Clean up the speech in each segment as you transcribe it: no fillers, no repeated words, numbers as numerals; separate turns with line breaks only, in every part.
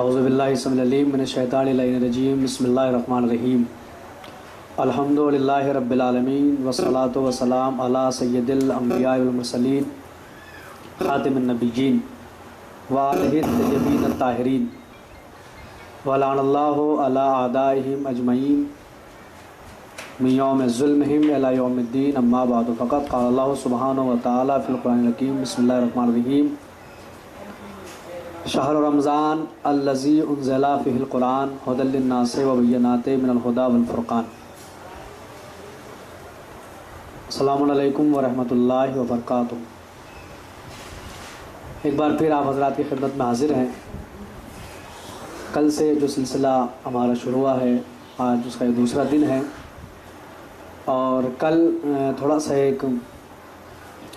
اعوذ باللہ السمیع العلیم من الشیطان الرجیم بسم اللہ الرحمن الرحیم الحمدللہ رب العالمین والصلاۃ والسلام علی سید الانبیاء والمرسلین خاتم النبیین وآلہ الطیبین الطاہرین ولعن اللہ علی اعدائہم اجمعین من یوم ظلمہم الی یوم الدین اما بعد فقط قال اللہ سبحانہ وتعالی فی القرآن الحکیم بسم اللہ الرحمن الرحیم شہر رمضان الذی انزل فیہ القرآن ھدی للناس وبینات من الھدی والفرقان۔ السلام علیکم ورحمۃ اللہ وبرکاتہ۔ ایک بار پھر آپ حضرات کی خدمت میں حاضر ہیں۔ کل سے جو سلسلہ ہمارا شروع ہوا ہے، آج اس کا یہ دوسرا دن ہے، اور کل تھوڑا سا ایک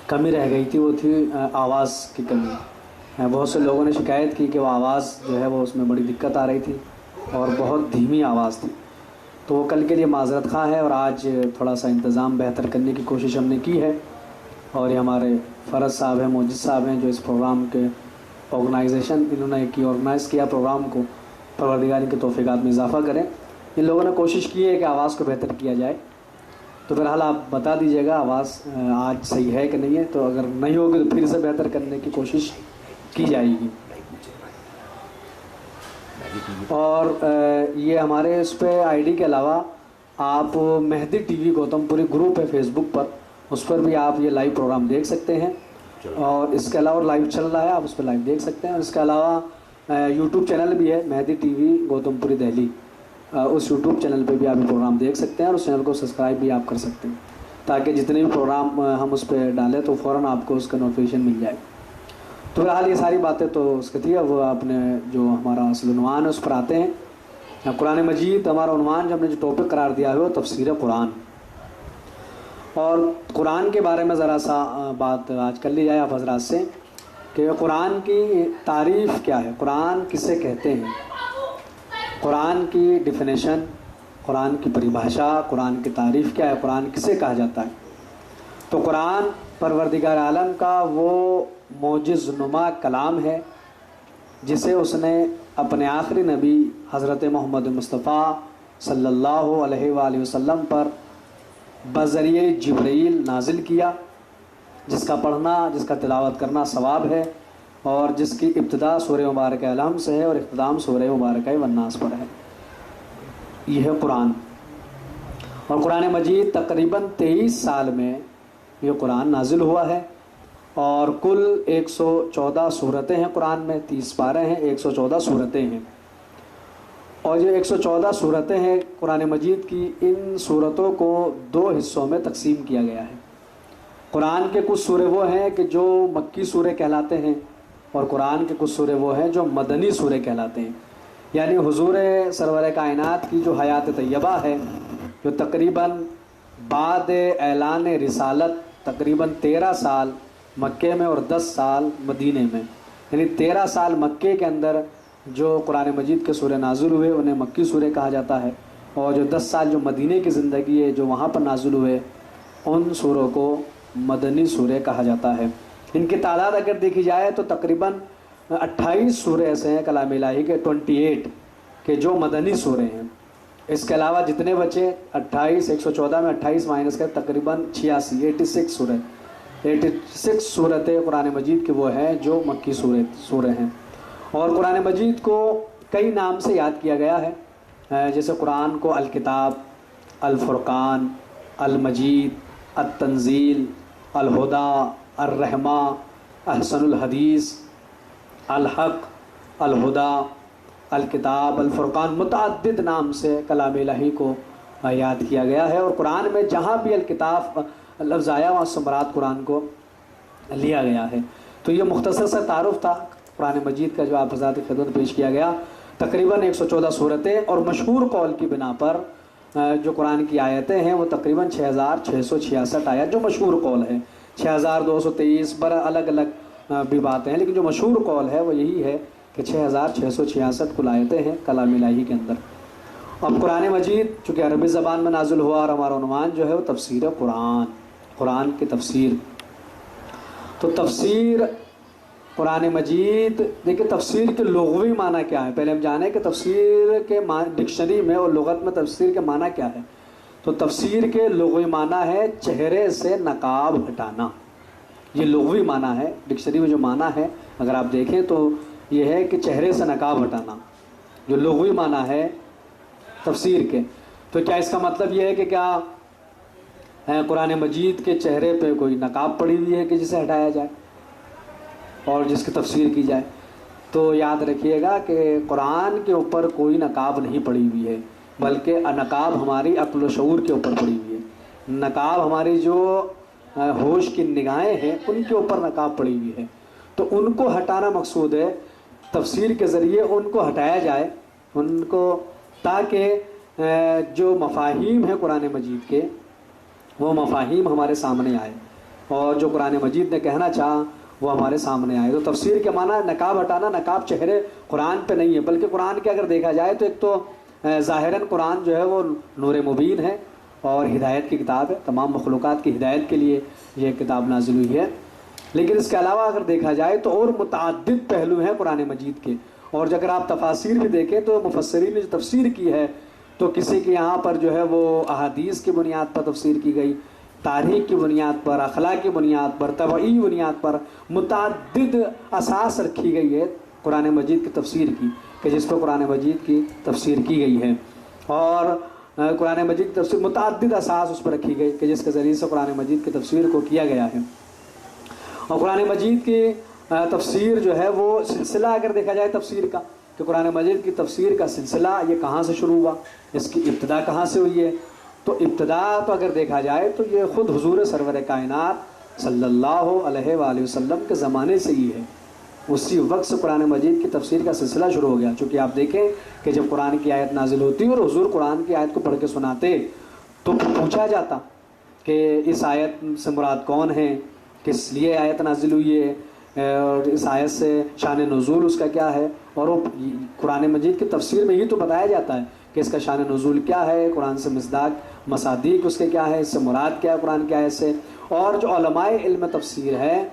کمی رہ گئی تھی، وہ تھی آواز کی کمی۔ بہت سے لوگوں نے شکایت کی کہ وہ آواز جو ہے وہ اس میں بڑی دقت آ رہی تھی اور بہت دھیمی آواز تھی، تو وہ کل کے لیے معذرت خواہ ہے، اور آج تھوڑا سا انتظام بہتر کرنے کی کوشش ہم نے کی ہے، اور یہ ہمارے فرض صاحب ہیں، موجد صاحب ہیں، جو اس پروگرام کے انہوں نے آرگنائز کیا پروگرام کو، پروردگار کی توفیقات میں اضافہ کریں۔ ان لوگوں نے کوشش کی ہے کہ آواز کو بہتر کیا جائے، تو بہرحال آپ بتا دیجیے گا آواز آج صحیح ہے کہ نہیں ہے، تو اگر نہیں ہوگی تو پھر سے بہتر کرنے کی کوشش کی جائے گی۔ اور یہ ہمارے اس پہ آئی ڈی کے علاوہ آپ مہدی ٹی وی گوتم پوری گروپ ہے فیس بک پر، اس پر بھی آپ یہ لائیو پروگرام دیکھ سکتے ہیں، اور اس کے علاوہ لائیو چل رہا ہے، آپ اس پہ لائیو دیکھ سکتے ہیں۔ اور اس کے علاوہ یوٹیوب چینل بھی ہے مہدی ٹی وی گوتم پوری دہلی، اس یوٹیوب چینل پہ بھی آپ یہ پروگرام دیکھ سکتے ہیں، اور اس چینل کو سبسکرائب بھی آپ کر سکتے ہیں، تاکہ جتنے بھی پروگرام ہم اس پہ ڈالیں تو فوراً آپ کو اس کا نوٹیفیکیشن مل جائے۔ تو بہرحال یہ ساری باتیں تو اس کے تھی، اب اپنے جو ہمارا اصل عنوان ہے اس پر آتے ہیں۔ قرآن مجید ہمارا عنوان جو ہم نے جو ٹاپک قرار دیا ہے وہ تفسیر قرآن، اور قرآن کے بارے میں ذرا سا بات آج کر لی جائے آپ حضرات سے کہ قرآن کی تعریف کیا ہے، قرآن کسے کہتے ہیں، قرآن کی ڈیفینیشن، قرآن کی پریبھاشا، قرآن کی تعریف کیا ہے، قرآن کسے کہا جاتا ہے۔ تو قرآن پروردگار عالم کا وہ معجز نما کلام ہے جسے اس نے اپنے آخری نبی حضرت محمد مصطفیٰ صلی اللہ علیہ وآلہ وسلم پر بذریعہ جبرائیل نازل کیا، جس کا پڑھنا، جس کا تلاوت کرنا ثواب ہے، اور جس کی ابتدا سورہ مبارکہ الحمد سے ہے اور اختتام سورہ مبارکہ والناس پر ہے۔ یہ ہے قرآن، اور قرآن مجید تقریباً 23 سال میں یہ قرآن نازل ہوا ہے، اور کل 114 صورتیں ہیں قرآن میں، 30 پارے ہیں، 114 صورتیں ہیں، اور جو 114 صورتیں ہیں قرآن مجید کی، ان صورتوں کو 2 حصوں میں تقسیم کیا گیا ہے۔ قرآن کے کچھ سورے وہ ہیں کہ جو مکی سورے کہلاتے ہیں، اور قرآن کے کچھ سورے وہ ہیں جو مدنی سورے کہلاتے ہیں، یعنی حضور سرور کائنات کی جو حیات طیبہ ہے، جو تقریباً بعد اعلان رسالت تقریباً 13 سال مکے میں اور 10 سال مدینے میں، یعنی 13 سال مکے کے اندر جو قرآن مجید کے سورے نازل ہوئے انہیں مکی سورے کہا جاتا ہے، اور جو 10 سال جو مدینے کی زندگی ہے جو وہاں پر نازل ہوئے ان سوروں کو مدنی سورے کہا جاتا ہے۔ ان کی تعداد اگر دیکھی جائے تو تقریباً 28 سورے ایسے ہیں کلام الہی کے، 28 کہ جو مدنی سورے ہیں۔ اس کے علاوہ جتنے بچے 28 114 میں 28 مائنس کر تقریباً 86 سورے، 86 صورتیں قرآن مجید کے وہ ہیں جو مکی سورے ہیں۔ اور قرآن مجید کو کئی نام سے یاد کیا گیا ہے، جیسے قرآن کو الکتاب، الفرقان، المجید، التنزیل، الہدیٰ، الرحمہ، احسن الحدیث، الحق، الہدیٰ، الکتاب، الفرقان، متعدد نام سے کلام الہی کو یاد کیا گیا ہے۔ اور قرآن میں جہاں بھی الکتاب لفظ آیا وہاں سے مراد قرآن کو لیا گیا ہے۔ تو یہ مختصر سا تعارف تھا قرآن مجید کا جو آپ حضرات کی خدمت پیش کیا گیا۔ تقریباً 114 صورتیں، اور مشہور قول کی بنا پر جو قرآن کی آیتیں ہیں وہ تقریباً 6666 آیت جو مشہور قول ہے، 6223 پر الگ الگ بھی باتیں ہیں، لیکن جو مشہور قول ہے وہ یہی ہے کہ 6666 کل آیتیں ہیں کلام الہی کے اندر۔ اب قرآن مجید چونکہ عربی زبان میں نازل ہوا، اور ہمارا عنوان جو ہے وہ تفسیر قرآن، قرآن کی تفسیر۔ تو تفسیر قرآن مجید دیکھیں تفسیر کے لغوی معنی کیا ہے، پہلے ہم جانیں کہ تفسیر کے ڈکشنری میں اور لغت میں تفسیر کے معنی کیا ہے۔ تو تفسیر کے لغوی معنی ہے چہرے سے نقاب ہٹانا، یہ لغوی معنی ہے۔ ڈکشنری میں جو معنی ہے اگر آپ دیکھیں تو یہ ہے کہ چہرے سے نقاب ہٹانا، جو لغوی معنی ہے تفسیر کے۔ تو کیا اس کا مطلب یہ ہے کہ کیا قرآن مجید کے چہرے پہ کوئی نقاب پڑی ہوئی ہے کہ جسے ہٹایا جائے اور جس کی تفسیر کی جائے؟ تو یاد رکھیے گا کہ قرآن کے اوپر کوئی نقاب نہیں پڑی ہوئی ہے، بلکہ نقاب ہماری عقل و شعور کے اوپر پڑی ہوئی ہے۔ نقاب ہماری جو ہوش کی نگاہیں ہیں ان کے اوپر نقاب پڑی ہوئی ہے، تو ان کو ہٹانا مقصود ہے۔ تفسیر کے ذریعے ان کو ہٹایا جائے، ان کو، تاکہ جو مفاہیم ہیں قرآن مجید کے وہ مفاہیم ہمارے سامنے آئے اور جو قرآن مجید نے کہنا چاہا وہ ہمارے سامنے آئے۔ تو تفسیر کے معنی نقاب ہٹانا، نقاب چہرے قرآن پہ نہیں ہے، بلکہ قرآن کے اگر دیکھا جائے تو ایک تو ظاہراً قرآن جو ہے وہ نور مبین ہے اور ہدایت کی کتاب ہے، تمام مخلوقات کی ہدایت کے لیے یہ کتاب نازل ہوئی ہے۔ لیکن اس کے علاوہ اگر دیکھا جائے تو اور متعدد پہلو ہیں قرآن مجید کے، اور اگر آپ تفاسیر بھی دیکھیں تو مفسرین نے جو تفسیر کی ہے تو کسی کے یہاں پر جو ہے وہ احادیث کی بنیاد پر تفسیر کی گئی، تاریخ کی بنیاد پر، اخلاق کی بنیاد پر، طبعی بنیاد پر متعدد اساس رکھی گئی ہے قرآن مجید کی تفسیر کی، کہ جس پر قرآن مجید کی تفسیر کی گئی ہے۔ اور قرآن مجید کی تفسیر متعدد اساس اس پر رکھی گئی کہ جس کے ذریعے سے قرآن مجید کی تفسیر کو کیا گیا ہے۔ اور قرآن مجید کی تفسیر جو ہے وہ سلسلہ اگر دیکھا جائے تفسیر کا، کہ قرآن مجید کی تفسیر کا سلسلہ یہ کہاں سے شروع ہوا، اس کی ابتدا کہاں سے ہوئی ہے؟ تو ابتدا تو اگر دیکھا جائے تو یہ خود حضور سرور کائنات صلی اللہ علیہ وآلہ وسلم کے زمانے سے ہی ہے، اسی وقت سے قرآن مجید کی تفسیر کا سلسلہ شروع ہو گیا۔ چونکہ آپ دیکھیں کہ جب قرآن کی آیت نازل ہوتی اور حضور قرآن کی آیت کو پڑھ کے سناتے تو پوچھا جاتا کہ اس آیت سے مراد کون ہے، کس لیے آیت نازل ہوئی ہے، اور اس آیت سے شان نزول اس کا کیا ہے، اور وہ قرآن مجید کی تفسیر میں یہ تو بتایا جاتا ہے کہ اس کا شان نزول کیا ہے، قرآن سے مصادیق اس کے کیا ہے، اس سے مراد کیا ہے قرآن کی آیت سے۔ اور جو علماء علم تفسیر ہے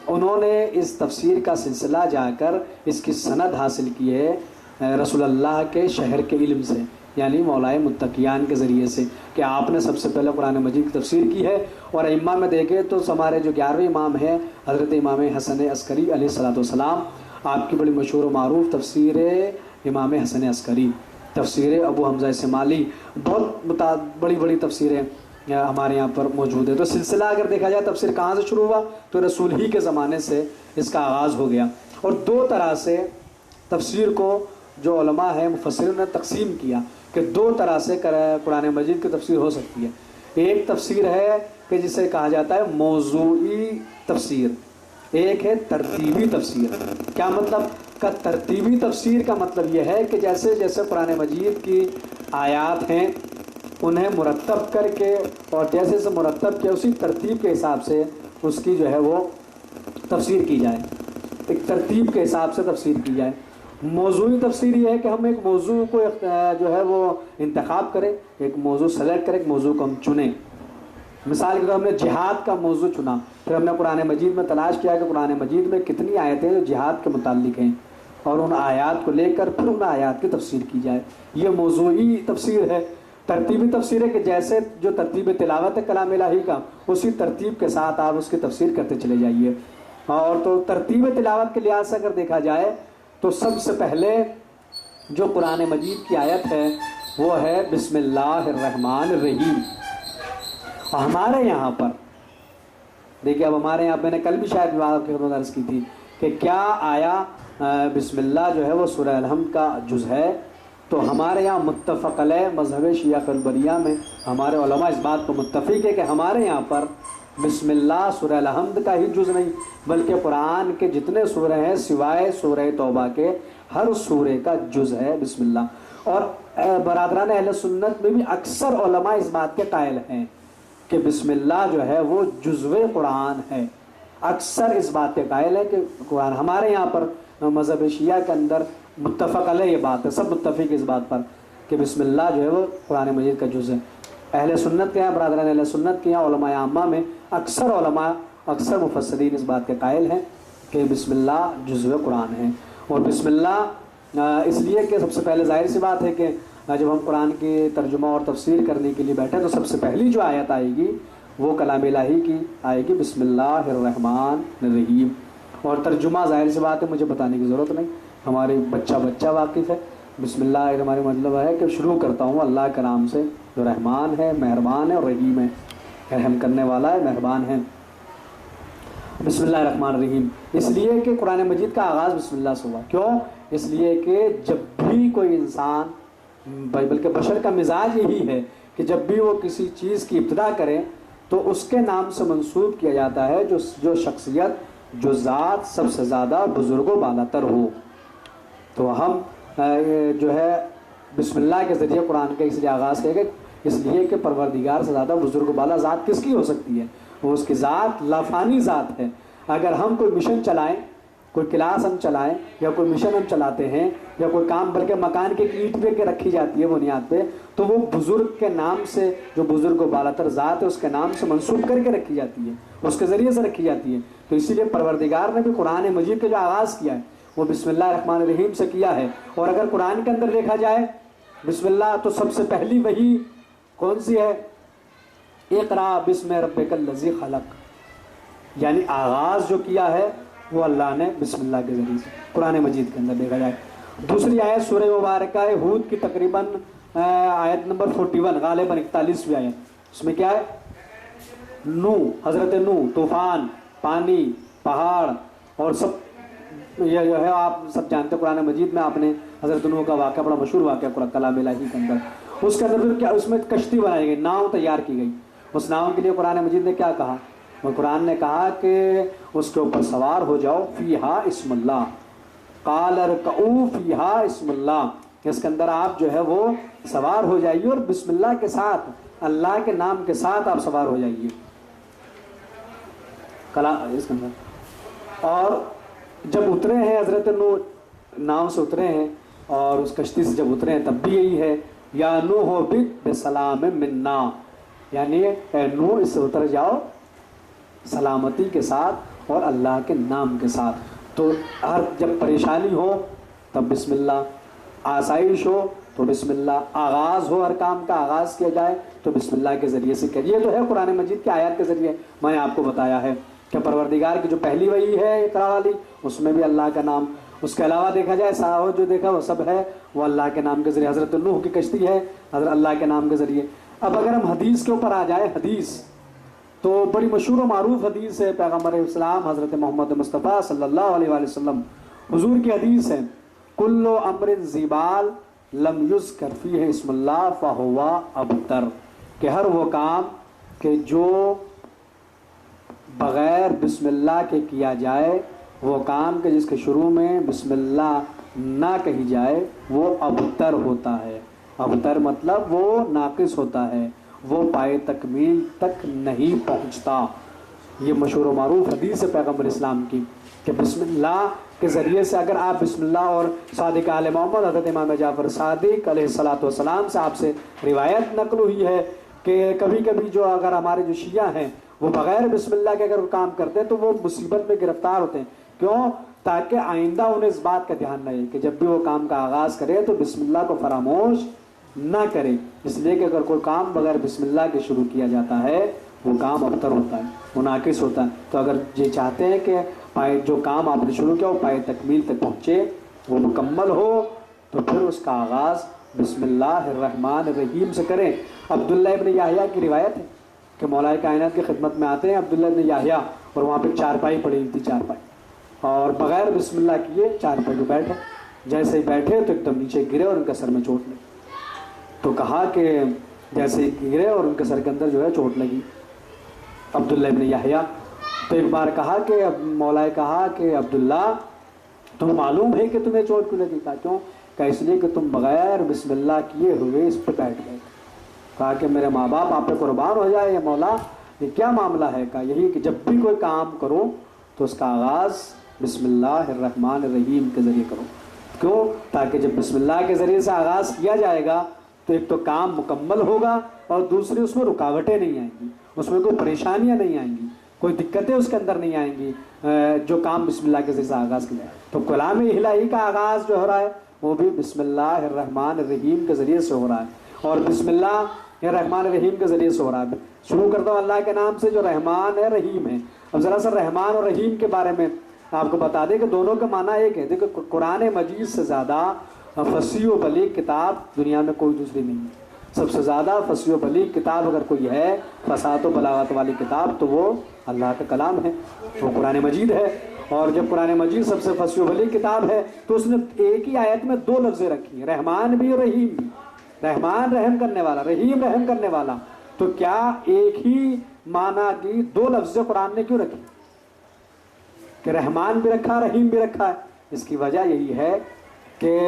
انہوں نے اس تفسیر کا سلسلہ جا کر اس کی سند حاصل کی ہے رسول اللہ کے شہر کے علم سے، یعنی مولائے متقیان کے ذریعے سے، کہ آپ نے سب سے پہلے قرآن مجید کی تفسیر کی ہے۔ اور ائمہ میں دیکھیں تو ہمارے جو 11ویں امام ہیں حضرت امام حسن عسکری علیہ الصلوۃ والسلام، آپ کی بڑی مشہور و معروف تفسیر امام حسن عسکری، تفسیر ابو حمزہ شمالی، بہت بڑی بڑی تفسیریں ہمارے یہاں پر موجود ہے۔ تو سلسلہ اگر دیکھا جائے تفسیر کہاں سے شروع ہوا تو رسول ہی کے زمانے سے اس کا آغاز ہو گیا۔ اور دو طرح سے تفسیر کو جو علماء ہیں مفسرین نے تقسیم کیا کہ دو طرح سے قرآن مجید کی تفسیر ہو سکتی ہے۔ ایک تفسیر ہے کہ جسے کہا جاتا ہے موضوعی تفسیر، ایک ہے ترتیبی تفسیر۔ کیا مطلب کا ترتیبی تفسیر کا مطلب یہ ہے کہ جیسے جیسے قرآن مجید کی آیات ہیں انہیں مرتب کر کے اور جیسے جیسے مرتب کیا اسی ترتیب کے حساب سے اس کی جو ہے وہ تفسیر کی جائے، ایک ترتیب کے حساب سے تفسیر کی جائے۔ موضوعی تفسیر یہ ہے کہ ہم ایک موضوع کو جو ہے وہ انتخاب کریں، ایک موضوع سلیکٹ کریں، ایک موضوع کو ہم چنیں۔ مثال کے طور ہم نے جہاد کا موضوع چنا، پھر ہم نے قرآن مجید میں تلاش کیا کہ قرآن مجید میں کتنی آیتیں جو جہاد کے متعلق ہیں، اور ان آیات کو لے کر پھر ان آیات کی تفسیر کی جائے، یہ موضوعی تفسیر ہے۔ ترتیبی تفسیر ہے کہ جیسے جو ترتیب تلاوت ہے کلام الہی کا اسی ترتیب کے ساتھ آپ اس کی تفسیر کرتے چلے جائیے۔ اور تو ترتیب تلاوت کے لحاظ سے اگر دیکھا جائے تو سب سے پہلے جو قرآن مجید کی آیت ہے وہ ہے بسم اللہ الرحمن الرحیم۔ اور ہمارے یہاں پر دیکھیے، اب ہمارے یہاں میں نے کل بھی شاید آپ کی خدمت عرض کی تھی کہ کیا آیا بسم اللہ جو ہے وہ سورہ الحمد کا جز ہے، تو ہمارے یہاں متفق علیہ مذہب شیعہ البریہ میں ہمارے علماء اس بات کو متفق ہے کہ ہمارے یہاں پر بسم اللہ سورہ الحمد کا ہی جز نہیں بلکہ قرآن کے جتنے سورہ ہیں سوائے سورہ توبہ کے ہر سورہ کا جز ہے بسم اللہ۔ اور برادران اہل سنت میں بھی اکثر علماء اس بات کے قائل ہیں کہ بسم اللہ جو ہے وہ جزو قرآن ہے، اکثر اس بات کے قائل ہے کہ قرآن ہمارے یہاں پر مذہب شیعہ کے اندر متفق علیہ یہ بات ہے، سب متفق اس بات پر کہ بسم اللہ جو ہے وہ قرآن مجید کا جز ہے۔ اہل سنت کے یہاں، برادران اہل سنت کے یہاں، علماء عامہ میں اکثر علماء، اکثر مفسرین اس بات کے قائل ہیں کہ بسم اللہ جزو قرآن ہے. اور بسم اللہ اس لیے کہ سب سے پہلے ظاہر سی بات ہے کہ جب ہم قرآن کی ترجمہ اور تفسیر کرنے کے لیے بیٹھے تو سب سے پہلی جو آیت آئے گی وہ کلام الہی کی آئے گی بسم اللہ الرحمن الرحیم. اور ترجمہ ظاہر سی بات ہے مجھے بتانے کی ضرورت نہیں, ہمارے بچہ واقف ہے. بسم اللہ ہمارے مطلب ہے کہ شروع کرتا ہوں اللہ کے نام سے جو رحمان ہے, مہربان ہے اور رحیم ہے, رحم کرنے والا ہے, مہربان ہے. بسم اللہ الرحمن الرحیم اس لیے کہ قرآن مجید کا آغاز بسم اللہ سے ہوا. کیوں؟ اس لیے کہ جب بھی کوئی انسان, بلکہ بشر کا مزاج یہی ہے کہ جب بھی وہ کسی چیز کی ابتدا کرے تو اس کے نام سے منسوب کیا جاتا ہے جو شخصیت, جو ذات سب سے زیادہ بزرگ و بالا تر ہو. تو ہم جو ہے بسم اللہ کے ذریعے قرآن کا اس لیے آغاز کریں گے, اس لیے کہ پروردگار سے زیادہ بزرگ و بالا ذات کس کی ہو سکتی ہے؟ وہ اس کی ذات لافانی ذات ہے. اگر ہم کوئی مشن چلائیں, کوئی کلاس ہم چلائیں یا کوئی مشن ہم چلاتے ہیں یا کوئی کام بلکہ مکان کے اینٹ پہ کے رکھی جاتی ہے بنیاد پہ, تو وہ بزرگ کے نام سے, جو بزرگ و بالا تر ذات ہے اس کے نام سے منسوب کر کے رکھی جاتی ہے, اس کے ذریعے سے رکھی جاتی ہے. تو اسی لیے پروردگار نے بھی قرآن مجید کا جو آغاز کیا ہے وہ بسم اللہ الرحمن الرحیم سے کیا ہے. اور اگر قرآن کے اندر دیکھا جائے بسم اللہ تو سب سے پہلی وہی کون سی ہے؟ اقرا بسم ربک الذی خلق, یعنی آغاز جو کیا ہے وہ اللہ نے بسم اللہ کے ذریعے سے قرآن مجید کے اندر دیکھا جائے. دوسری آیت سورہ مبارکہ ہود کی تقریباً آیت نمبر 41 غالباً 41ویں آیت, اس میں کیا ہے؟ نو, حضرت نو, طوفان, پانی, پہاڑ اور سب یہ جو ہے آپ سب جانتے ہیں. قرآن مجید میں آپ نے حضرت نوح کا واقعہ, بڑا مشہور واقعہ کلام الہی کے اندر, اس کے اندر کیا اس میں کشتی بنائی گئی, ناؤ تیار کی گئی. اس ناؤ کے لیے قرآن مجید نے کیا کہا؟ وہ قرآن نے کہا کہ اس کے اوپر سوار ہو جاؤ, فیہا اسم اللہ, قال ارکعوا فیہا اسم اللہ, اس کے اندر آپ جو ہے وہ سوار ہو جائیے اور بسم اللہ کے ساتھ, اللہ کے نام کے ساتھ آپ سوار ہو جائیے اس کے اندر. اور جب اترے ہیں حضرت نوح ناؤ سے اترے ہیں اور اس کشتی سے جب اترے ہیں تب بھی یہی ہے, یا نوح اہبط بسلام منا, یعنی اے نوح اس سے اتر جاؤ سلامتی کے ساتھ اور اللہ کے نام کے ساتھ. تو ہر جب پریشانی ہو تب بسم اللہ, آسائش ہو تو بسم اللہ, آغاز ہو ہر کام کا آغاز کیا جائے تو بسم اللہ کے ذریعے سے کیا. یہ تو ہے قرآن مجید کی آیات کے ذریعے میں نے آپ کو بتایا ہے کہ پروردگار کی جو پہلی وحی ہے اقرا والی اس میں بھی اللہ کا نام, اس کے علاوہ دیکھا جائے سارا جو دیکھا وہ سب ہے وہ اللہ کے نام کے ذریعے. حضرت نوح کی کشتی ہے حضرت اللہ کے نام کے ذریعے. اب اگر ہم حدیث کے اوپر آ جائیں, حدیث تو بڑی مشہور و معروف حدیث ہے پیغمبر اسلام حضرت محمد مصطفیٰ صلی اللہ علیہ وآلہ وسلم حضور کی حدیث ہے, کل امر ذیبال لم یذکر فیہ اسم اللہ فہو ابتر, کہ ہر وہ کام کہ جو بغیر بسم اللہ کے کیا جائے, وہ کام کہ جس کے شروع میں بسم اللہ نہ کہی جائے وہ ابتر ہوتا ہے. ابتر مطلب وہ ناقص ہوتا ہے, وہ پائے تکمیل تک نہیں پہنچتا. یہ مشہور و معروف حدیث ہے پیغمبر اسلام کی کہ بسم اللہ کے ذریعے سے اگر آپ بسم اللہ, اور صادق آل محمد حضرت امام جعفر صادق علیہ الصلوۃ والسلام سے آپ سے روایت نقل ہوئی ہے کہ کبھی کبھی جو اگر ہمارے جو شیعہ ہیں وہ بغیر بسم اللہ کے اگر کام کرتے ہیں تو وہ مصیبت میں گرفتار ہوتے ہیں. کیوں؟ تاکہ آئندہ انہیں اس بات کا دھیان رہے کہ جب بھی وہ کام کا آغاز کرے تو بسم اللہ کو فراموش نہ کرے. اس لیے کہ اگر کوئی کام بغیر بسم اللہ کے شروع کیا جاتا ہے وہ کام ابتر ہوتا ہے, وہ ناقص ہوتا ہے. تو اگر یہ چاہتے ہیں کہ پائے جو کام آپ نے شروع کیا وہ پائے تکمیل تک پہنچے, وہ مکمل ہو, تو پھر اس کا آغاز بسم اللہ الرحمن الرحیم سے کریں. عبداللہ ابن یحییٰ کی روایت ہے کہ مولا کائنات کی خدمت میں آتے ہیں عبداللہ ابن یحییٰ, اور وہاں پہ چارپائی پڑی ہوئی تھی, چارپائی, اور بغیر بسم اللہ کیے چارپائی پہ بیٹھے. جیسے ہی بیٹھے تو ایک دم نیچے گرے اور ان کا سر میں چوٹ لگی. تو کہا کہ جیسے ہی گرے اور ان کے سر کے اندر جو ہے چوٹ لگی عبداللہ ابن یحییٰ. تو ایک بار کہا کہ مولا کہا کہ عبداللہ تمہیں معلوم ہے کہ تمہیں چوٹ کیوں لگی؟ کہا کیوں؟ کہا اس لیے کہ تم بغیر بسم اللہ کیے ہوئے اس پہ بیٹھ گئے. کہا کہ میرے ماں باپ آپ پہ قربان ہو جائے, یا مولا یہ کیا معاملہ ہے؟ کہا یہی کہ جب بھی کوئی کام کرو تو اس کا آغاز بسم اللہ الرحمن الرحیم کے ذریعے کرو. کیوں؟ تاکہ جب بسم اللہ کے ذریعے سے آغاز کیا جائے گا تو ایک تو کام مکمل ہوگا اور دوسری اس میں رکاوٹیں نہیں آئیں گی, اس میں کوئی پریشانیاں نہیں آئیں گی, کوئی دقتیں اس کے اندر نہیں آئیں گی، جو کام بسم اللہ کے ذریعے سے آغاز کیا جائے۔ تو کلام الہی کا آغاز جو ہو رہا ہے وہ بھی بسم اللہ الرحمن الرحیم کے ذریعے سے ہو رہا ہے، اور بسم اللہ الرحمن الرحیم کے ذریعے سے ہو رہا ہے۔ شروع کرتا ہوں اللہ کے نام سے جو رحمان ہے رحیم ہے۔ اب ذرا سا رحمان اور رحیم کے بارے میں آپ کو بتا دیں کہ دونوں کا معنی ایک ہے۔ دیکھو قرآن مجید سے زیادہ فصیح و بلیغ کتاب دنیا میں کوئی دوسری نہیں ہے۔ سب سے زیادہ فصیح و بلیغ کتاب اگر کوئی ہے، فصاحت و بلاغت والی کتاب، تو وہ اللہ کا کلام ہے، وہ قرآن مجید ہے۔ اور جب قرآن مجید سب سے فصیح و بلیغ کتاب ہے تو اس نے ایک ہی آیت میں دو لفظیں رکھی ہیں، رحمان بھی اور رحیم بھی۔ رحمان رحم کرنے والا، رحیم رحم کرنے والا، تو کیا ایک ہی معنی کی دو لفظیں قرآن نے کیوں رکھی کہ رحمان بھی رکھا رحیم بھی رکھا ہے؟ اس کی وجہ یہی ہے کہ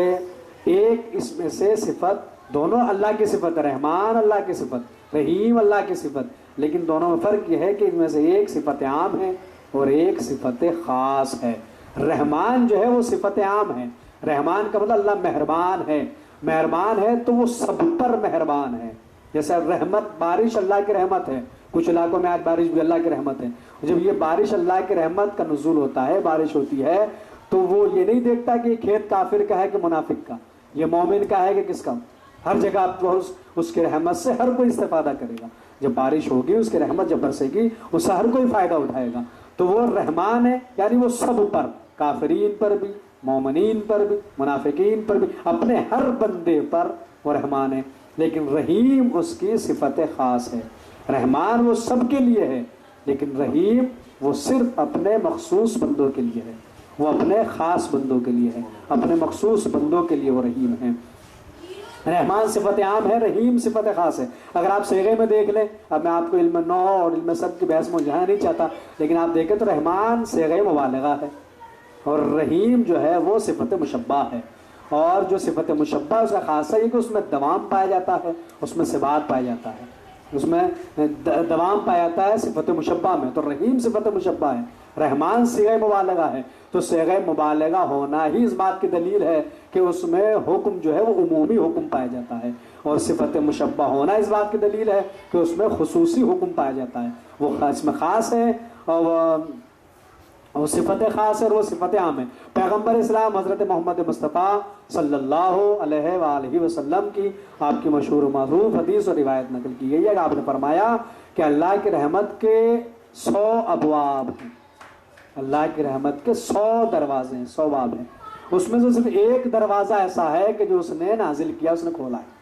ایک اس میں سے صفت، دونوں اللہ کی صفت ہے، رحمان اللہ کی صفت، رحیم اللہ کی صفت، لیکن دونوں میں فرق یہ ہے کہ ان میں سے ایک صفت عام ہے اور ایک صفت خاص ہے۔ رحمان جو ہے وہ صفت عام ہے، رحمان کا مطلب اللہ مہربان ہے، مہربان ہے تو وہ سب پر مہربان ہے۔ جیسے رحمت، بارش اللہ کی رحمت ہے، کچھ علاقوں میں آج بارش بھی اللہ کی رحمت ہے۔ جب یہ بارش اللہ کی رحمت کا نزول ہوتا ہے، بارش ہوتی ہے، تو وہ یہ نہیں دیکھتا کہ یہ کھیت کافر کا ہے کہ منافق کا، یہ مومن کا ہے کہ کس کا۔ ہر جگہ اس کی رحمت سے ہر کوئی استفادہ کرے گا۔ جب بارش ہوگی، اس کی رحمت جب برسے گی، اس سے ہر کوئی فائدہ اٹھائے گا۔ تو وہ رحمان ہے، یعنی وہ سب پر، کافرین پر بھی، مومنین پر بھی، منافقین پر بھی، اپنے ہر بندے پر وہ رحمان ہے۔ لیکن رحیم اس کی صفت خاص ہے۔ رحمان وہ سب کے لیے ہے، لیکن رحیم وہ صرف اپنے مخصوص بندوں کے لیے ہے، وہ اپنے خاص بندوں کے لیے ہے، اپنے مخصوص بندوں کے لیے وہ رحیم ہے۔ رحمان صفت عام ہے، رحیم صفت خاص ہے۔ اگر آپ صیغے میں دیکھ لیں، اب میں آپ کو علم نو اور علم سب کی بحث میں جانا نہیں چاہتا، لیکن آپ دیکھیں تو رحمان صیغہ مبالغہ ہے، اور رحیم جو ہے وہ صفت مشبہ ہے۔ اور جو صفت مشبہ اس کا خاصہ یہ کہ اس میں دوام پایا جاتا ہے، اس میں ثبات پایا جاتا ہے، اس میں دوام پایا جاتا ہے صفت مشبہ میں۔ تو رحیم صفت مشبہ ہے، رحمان صیغہ مبالغہ ہے، تو صیغہ مبالغہ ہونا ہی اس بات کی دلیل ہے کہ اس میں حکم جو ہے وہ عمومی حکم پایا جاتا ہے، اور صفت مشبہ ہونا اس بات کی دلیل ہے کہ اس میں خصوصی حکم پایا جاتا ہے۔ وہ اس میں خاص ہے اور صفت خاص ہے اور وہ صفت عام ہے۔ پیغمبر اسلام حضرت محمد مصطفیٰ صلی اللہ علیہ وآلہ وسلم کی آپ کی مشہور و معروف حدیث اور روایت نقل کی گئی ہے کہ آپ نے فرمایا کہ اللہ کی رحمت کے 100 ابواب ہیں، اللہ کی رحمت کے 100 دروازے ہیں، 100 باب ہیں۔ اس میں سے صرف ایک دروازہ ایسا ہے کہ جو اس نے نازل کیا، اس نے کھولا ہے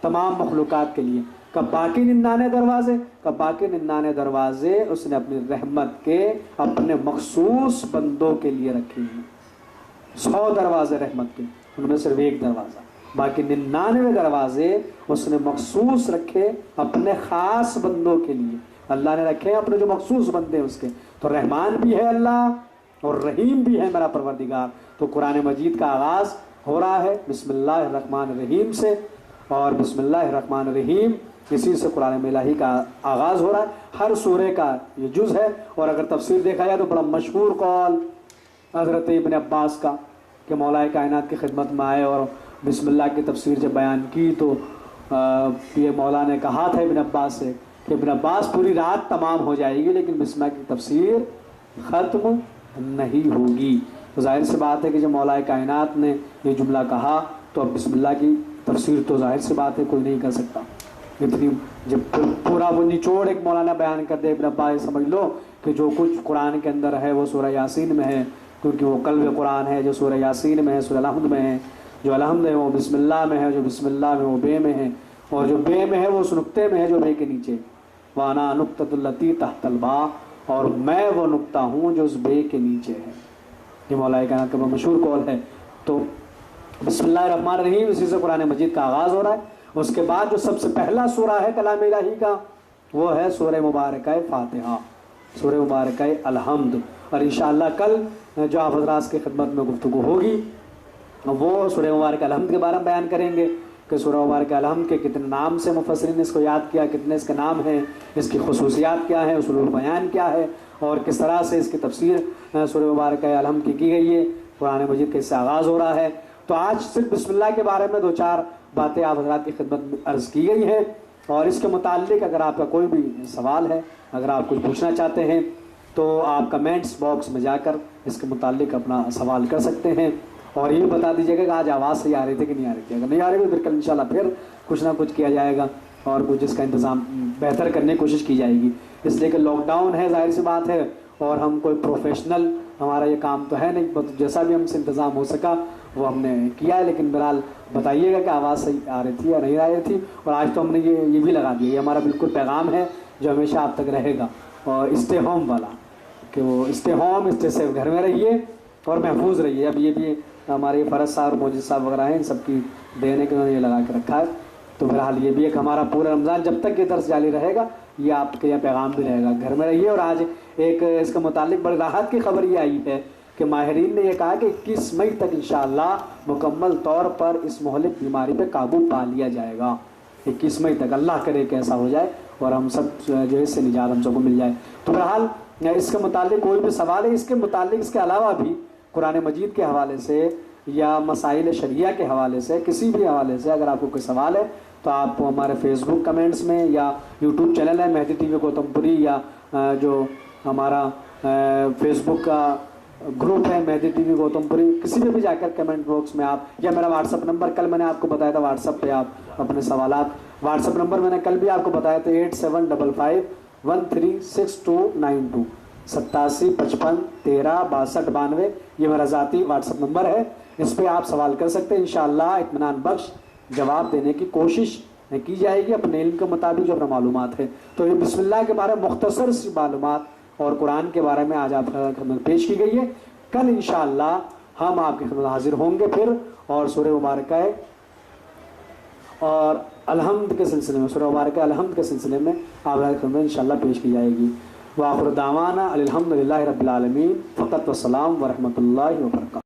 تمام مخلوقات کے لیے۔ کب باقی 99 دروازے، کب باقی 99 دروازے اس نے اپنی رحمت کے اپنے مخصوص بندوں کے لیے رکھے ہیں۔ 100 دروازے رحمت کے، ان میں صرف ایک دروازہ، باقی 99 دروازے اس نے مخصوص رکھے اپنے خاص بندوں کے لیے۔ اللہ نے رکھے اپنے جو مخصوص بندے ہیں اس کے۔ تو رحمان بھی ہے اللہ اور رحیم بھی ہے میرا پروردگار۔ تو قرآن مجید کا آغاز ہو رہا ہے بسم اللہ الرحمن الرحیم سے، اور بسم اللہ الرحمن الرحیم اسی سے قرآن الہی کا آغاز ہو رہا ہے۔ ہر سورے کا یہ جز ہے، اور اگر تفسیر دیکھا جائے تو بڑا مشہور قول حضرت ابن عباس کا کہ مولا کائنات کی خدمت میں آئے اور بسم اللہ کی تفسیر جب بیان کی تو یہ مولا نے کہا تھا ابن عباس سے کہ ابن عباس پوری رات تمام ہو جائے گی لیکن بسم اللہ کی تفسیر ختم نہیں ہوگی۔ تو ظاہر سی بات ہے کہ جب مولا کائنات نے یہ جملہ کہا تو اب بسم اللہ کی تفسیر تو ظاہر سی بات ہے کوئی نہیں کر سکتا۔ اتنی جب پورا وہ نچوڑ ایک مولانا بیان کر دے ابن عباس، سمجھ لو کہ جو کچھ قرآن کے اندر ہے وہ سورہ یاسین میں ہے، کیونکہ وہ قلب قرآن ہے۔ جو سورہ یاسین میں ہے، سورہ الحمد میں ہے، جو الحمد ہے وہ بسم اللہ میں ہے، جو بسم اللہ میں وہ بے میں ہے، اور جو بے میں ہے وہ اس نقطے میں ہے جو بے کے نیچے، وانا نقطۃ التی تحت الباء، اور میں وہ نقطہ ہوں جو اس بے کے نیچے ہے۔ یہ مولا کائنات کا مشہور قول ہے۔ تو بسم اللہ الرحمن الرحیم اسی سے قرآن مجید کا آغاز ہو رہا ہے۔ اس کے بعد جو سب سے پہلا سورہ ہے کلام الہی کا وہ ہے سورہ مبارکہ فاتحہ، سورہ مبارکہ الحمد۔ اور انشاءاللہ کل جو آپ حضرات کی خدمت میں گفتگو ہوگی وہ سورہ مبارکہ الحمد کے بارے میں بیان کریں گے کہ سورہ مبارکہ الحمد کے کتنے نام سے مفسرین نے اس کو یاد کیا، کتنے اس کے نام ہیں، اس کی خصوصیات کیا ہیں، اصول بیان کیا ہے، اور کس طرح سے اس کی تفسیر سورہ مبارکہ الحمد کی گئی ہے۔ قرآن مجید کا اس سے آغاز ہو رہا ہے۔ تو آج صرف بسم اللہ کے بارے میں 2-4 باتیں آپ حضرات کی خدمت میں عرض کی گئی ہیں، اور اس کے متعلق اگر آپ کا کوئی بھی سوال ہے، اگر آپ کچھ پوچھنا چاہتے ہیں تو آپ کمنٹس باکس میں جا کر اس کے متعلق اپنا سوال کر سکتے ہیں، اور یہ بتا دیجیے گا کہ آج آواز صحیح آ رہی تھی کہ نہیں آ رہی تھی. اگر نہیں آ رہی تو پھر کل انشاءاللہ پھر کچھ نہ کچھ کیا جائے گا اور کچھ اس کا انتظام بہتر کرنے کی کوشش کی جائے گی. اس لیے کہ لاک ڈاؤن ہے، ظاہر سی بات ہے، اور ہم کوئی پروفیشنل ہمارا یہ کام تو ہے نہیں، جیسا بھی ہم سے انتظام ہو سکا وہ ہم نے کیا ہے. لیکن بہرحال بتائیے گا کہ آواز صحیح آ رہی تھی یا نہیں آ رہی تھی. اور آج تو ہم نے یہ بھی لگا دیا، یہ ہمارا بالکل پیغام ہے جو ہمیشہ آپ تک رہے گا، اور اسٹے ہوم والا، کہ وہ اسٹے ہوم، اسٹے سیف، گھر میں رہیے اور محفوظ رہیے. اب یہ بھی ہمارے فرض صاحب اور موجد صاحب وغیرہ ہیں، ان سب کی دینے کے انہوں نے یہ لگا کے رکھا ہے. تو بہرحال یہ بھی ایک ہمارا پورا رمضان جب تک یہ درس جاری رہے گا یہ آپ کے یہ پیغام بھی رہے گا، گھر میں رہیے. اور آج ایک اس کے متعلق بڑی راحت کی خبر یہ آئی ہے کہ ماہرین نے یہ کہا کہ 21 مئی تک انشاءاللہ مکمل طور پر اس مہلک بیماری پہ قابو پا لیا جائے گا. 21 مئی تک، اللہ کرے کہ ایسا ہو جائے اور ہم سب جو ہے اس سے نجات ہم سب کو مل جائے. تو بہرحال اس کے متعلق کوئی بھی سوال ہے، اس کے متعلق اس کے علاوہ بھی قرآن مجید کے حوالے سے یا مسائل شریعہ کے حوالے سے، کسی بھی حوالے سے اگر آپ کو کوئی سوال ہے تو آپ ہمارے فیس بک کمنٹس میں یا یوٹیوب چینل ہے مہدی ٹی وی گوتم پوری، یا جو ہمارا فیس بک کا گروپ ہے مہدی ٹی وی گوتم پوری، کسی میں بھی جا کر کمنٹ باکس میں آپ، یا میرا واٹس اپ نمبر کل میں نے آپ کو بتایا تھا، واٹس اپ پہ آپ اپنے سوالات، واٹس اپ نمبر میں نے کل بھی آپ کو بتایا تھا 8755136292 8755136292. یہ میرا ذاتی واٹس اپ نمبر ہے، اس پہ آپ سوال کر سکتے ہیں. انشاءاللہ اطمینان بخش جواب دینے کی کوشش کی جائے گی اپنے علم کے مطابق جو اپنا معلومات ہے. تو یہ بسم اللہ کے بارے میں مختصر سی معلومات اور قرآن کے بارے میں آج آپ کی خدمت پیش کی گئی ہے. کل انشاءاللہ ہم آپ کی خدمت حاضر ہوں گے پھر، اور سورہ مبارکہ اور الحمد کے سلسلے میں، سورہ مبارکہ الحمد کے سلسلے میں آپ کی خدمت انشاءاللہ پیش کی جائے گی. وآخر دعوانا الحمدللہ رب العالمین. فقط والسلام ورحمۃ اللہ وبرکاتہ.